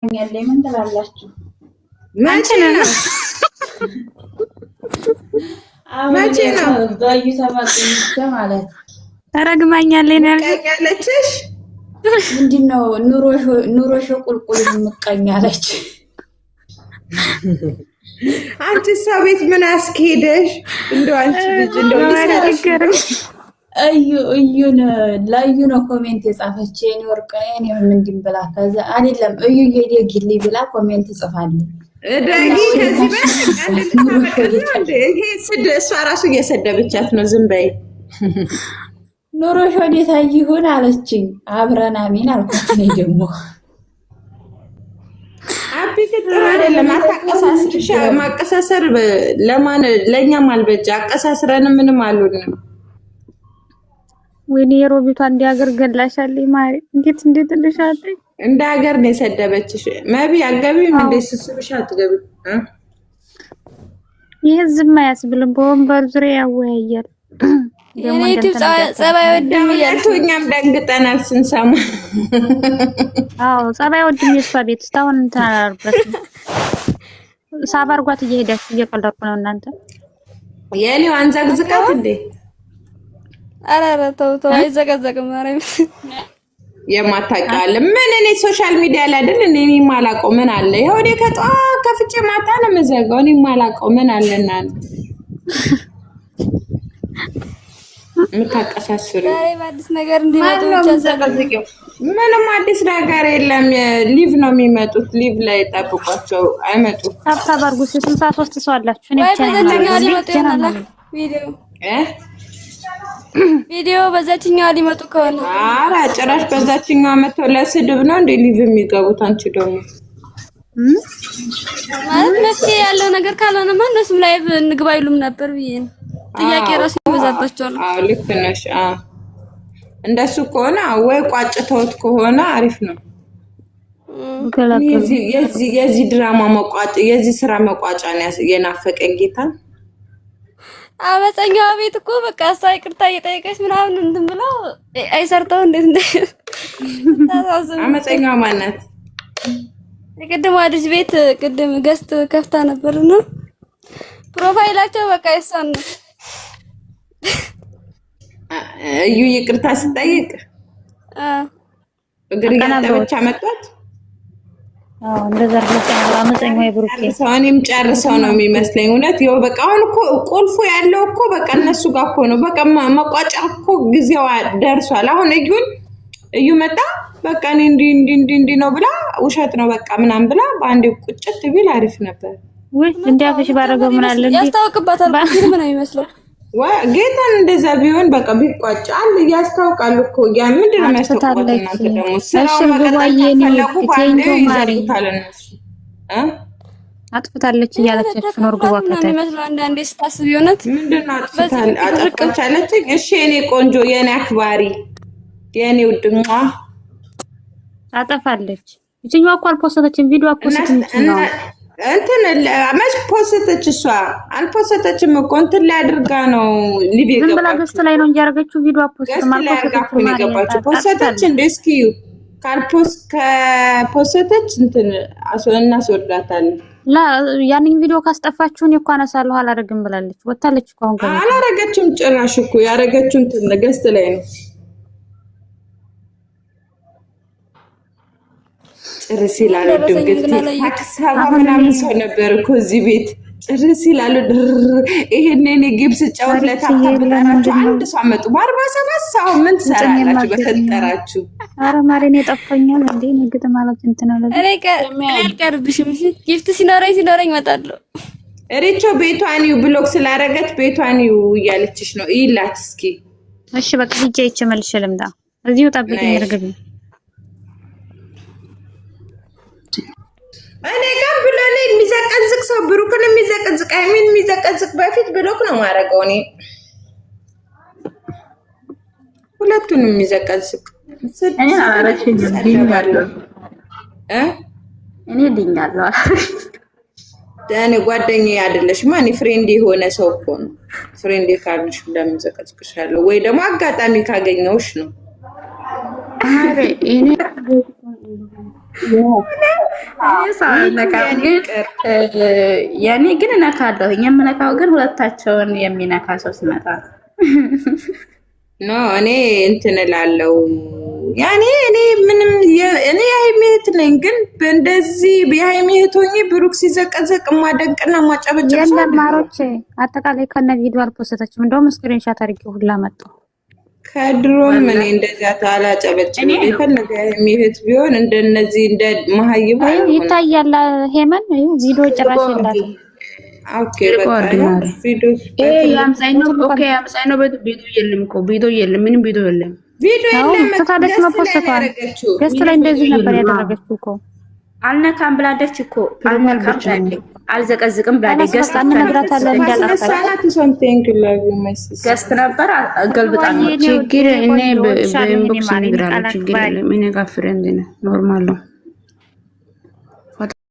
ያለ ምን ትላላችሁ? መቼ ነው ባዩ ተባጥንቸ ማለት ረግማኛለኝ ያለችሽ ምንድነው? ኑሮሽ ቁልቁል ምቀኛለች። አንቺ ሰው ቤት ምን አስኬደሽ? እንደው አንቺ ልጅ እንደው እዩን ላዩ ነው ኮሜንት የጻፈች የኔ ወርቅ እኔ ምንድን ብላ ከዛ አይደለም እዩ የደግልኝ ብላ ኮሜንት ጽፋለች። ደጊ ከዚህ በፊት እሷ ራሱ እየሰደበቻት ነው። ዝም በይ ኑሮሽ ወዴት ይሁን አለችኝ። አብረን አሜን አልኳት። እኔ ደግሞ አቢ ከተራ አይደለም አታቀሳስርሽ። ማቀሳሰር ለማን ለኛም አልበጃ አቀሳስረን ምንም አልሆንም። ወይኔ የሮቢቷ እንደ ሀገር ገላሻለኝ ማሪ እንዴት ልሻለኝ እንደ ሀገር ነው የሰደበችሽ። መቢ አገቢም እንደ ስስብሽ አትገቢ ይሄ ዝም አያስብልም። በወንበር ዙሪያ ያወያያል። የኔቱ ጸባይ ወድም እኛም ደንግጠናል ስንሰማ። አዎ ጸባይ ወድም የሷ ቤት እስካሁን እንትን አላረበትም። ሳባርጓት እየሄዳችሁ እየቀለድኩ ነው እናንተ። የኔው አንዘግዝቃት እንዴ? አራራ ተው አይዘቀዘቅም። ማረም የማታውቃለ ምን እኔ ሶሻል ሚዲያ ላይ አይደል እኔ የማላውቀው ምን አለ? ይሄ ወዴ ከጧት ከፍቼ ማታ ነው የምዘጋው። እኔ የማላውቀው ምን አለና የምታቀሳስሩ አዲስ ነገር እንዲመጡ ብቻ ዘቀዝቂው። ምንም አዲስ ነገር የለም። ሊቭ ነው የሚመጡት። ሊቭ ላይ ጠብቋቸው አይመጡም። ታባርጉ 63 ሰው አላችሁ። እኔ ብቻ ነኝ ቪዲዮ በዛችኛው ሊመጡ ከሆነ አራ ጭራሽ በዛችኛው መተው ለስድብ ነው እንደ ሊቭ የሚገቡት። አንቺ ደግሞ ማለት መፍትሄ ያለው ነገር ካልሆነማ እነሱም ላይቭ እንግባ ይሉም ነበር ብዬ ነው። ጥያቄ ራሱ ይበዛባቸዋል። አዎ ልክ ነሽ። እንደሱ ከሆነ ወይ ቋጭተውት ከሆነ አሪፍ ነው። የዚህ ድራማ መቋጫ የዚህ ስራ መቋጫ ነው የናፈቀኝ ጌታ። አመፀኛዋ ቤት እኮ በቃ እሷ ይቅርታ እየጠየቀች ምናምን እንትን ብለው አይሰርተው እንዴት አመፀኛዋ ማናት? የቅድሟ ልጅ ቤት ቅድም ገስት ከፍታ ነበርና ፕሮፋይላቸው በቃ ይሳን ነው። እዩ ይቅርታ ስጠይቅ እግር ያጠበች አመጣት። እንደዛ አመፀኛዋ የብሩኬ ሰውንም ጨርሰው ነው የሚመስለኝ። እውነት ይኸው በቃ አሁን እኮ ቁልፉ ያለው እኮ በቃ እነሱ ጋር እኮ ነው። በቃ መቋጫ እኮ ጊዜው ደርሷል። አሁን እዩ መጣ በቃ እኔ እንዲህ ነው ብላ ውሸት ነው በቃ ምናምን ብላ በአንዴ ቁጭት ቢል አሪፍ ነበር። ወይ እንዲያፈሽ ባረገው ምን አለ እንዴ ያስታውቅባታል። ምን ነው የሚመስለው? ጌታን እንደዛ ቢሆን በቃ ቢቋጫል ያስታውቃል እኮ። ያ ምንድን ነው የሚያስታውቀው? እናንተ ደግሞ ስራው መቀጠል ፈለጉ ባንዴ ይዘጉታል እነሱ አጥፍታለች እያለች ነው እርግቧ ከተል የሚመስለው። አንዳንዴ ስታስብ ይሆናት ምንድን ነው አጥፍታለች። እሺ የኔ ቆንጆ የኔ አክባሪ የኔ ውድማ አጠፋለች። እቺኛው እኮ አልፖስተችም ቪዲዮ አፖስተችም ነው እንትን መች ፖስተች? እሷ አልፖስተችም እኮ እንትን ላይ አድርጋ ነው ሊቪ ገባች። ዝም ብላ ገስት ላይ ነው እንጃረገችው ቪዲዮ አፖስት ማለት ነው። ፖስተች እንደ እስኪ ከፖስተች እንትን እናስወርዳታለን። ያንን ቪዲዮ ካስጠፋችሁን እኮ አነሳለሁ አላረግም ብላለች። ወጣለች እኮ አሁን ገና አላረገችም። ጭራሽ እኮ ያረገችው እንትን ገስት ላይ ነው። ጭርስ ይላሉ። ድንገት ታክሳባ ምናምን ሰው ነበር እኮ እዚህ ቤት ጭርስ ይላሉ። ይሄንን ግብስ ጫወት ለታታብላችሁ አንድ ሰው አመጡ። በ47 ሰው ምን ትሰራላችሁ በፈጠራችሁ? አረ ማሪኔ ጠፋኛል እንዴ ንግጥ ማለት እንትን አለ። እኔ አልቀርብሽም። ጊፍት ሲኖረኝ እመጣለሁ። ሪቾ ቤቷን ብሎክ ስላረገች ቤቷን እያለችሽ ነው። ይላት እስኪ እሺ በቃ ሂጄ መልሼ ልምጣ። እዚሁ ጠብቂኝ እርግብ። እኔ ጋር ብሎ ነው የሚዘቀዝቅ ሰው ብሩክን የሚዘቀዝቅ አይሚን የሚዘቀዝቅ በፊት ብሎክ ነው ማረገው። እኔ ሁለቱንም የሚዘቀዝቅ እኔ አላረችኝ ዲኛለሁ እኔ ዲኛለሁ። እኔ ጓደኛዬ አይደለሽ ማን ፍሬንድ የሆነ ሰው እኮ ነው። ፍሬንድ ካርንሽ እንደምዘቀዝቅሻለሁ ወይ ደግሞ አጋጣሚ ካገኘውሽ ነው። አረ እኔ ያኔ ግን እነካለሁ። የምነካው ግን ሁለታቸውን የሚነካ ሰው ሲመጣ ኖ እኔ እንትን እላለሁ። ያኔ እኔ ምንም እኔ የሀይሚ እህት ነኝ፣ ግን እንደዚህ የሀይሚ እህት ሆኜ ብሩክ ሲዘቀዘቅ ማደንቅና ማጨበጨብ የለም ማሮቼ፣ አጠቃላይ ከነ ቪዲዮ አልፖስተችም። እንደውም ስክሪንሻት አድርጌ ሁላ መጣሁ። ከድሮም እኔ እንደዚያ ታላጨበጭብ የፈለገ የሀይሚ እህት ቢሆን እንደነዚህ እንደ መሀይብ ይታያል። ሄመን ቪዲዮ ጭራሽ እንዳለ ኦኬ በቃ ቪዲዮ ቪዲዮ የለም፣ ምንም ቪዲዮ የለም። ቪዲዮ የለም። ተታለች መፖስተቷል። ገስት ላይ እንደዚህ ነበር ያደረገችው እኮ። አልነካም ብላለች እኮ አልነካም ብላለች፣ አልዘቀዝቅም ብላለች። ገስት እንነግራታለን እንዳላጣላት ገስት ነበር ገልብጣ ነው። ችግር እኔ በኢንቦክስ ነግራለሁ። ችግር የለም። እኔ ጋር ፍሬንድ ነው፣ ኖርማል ነው።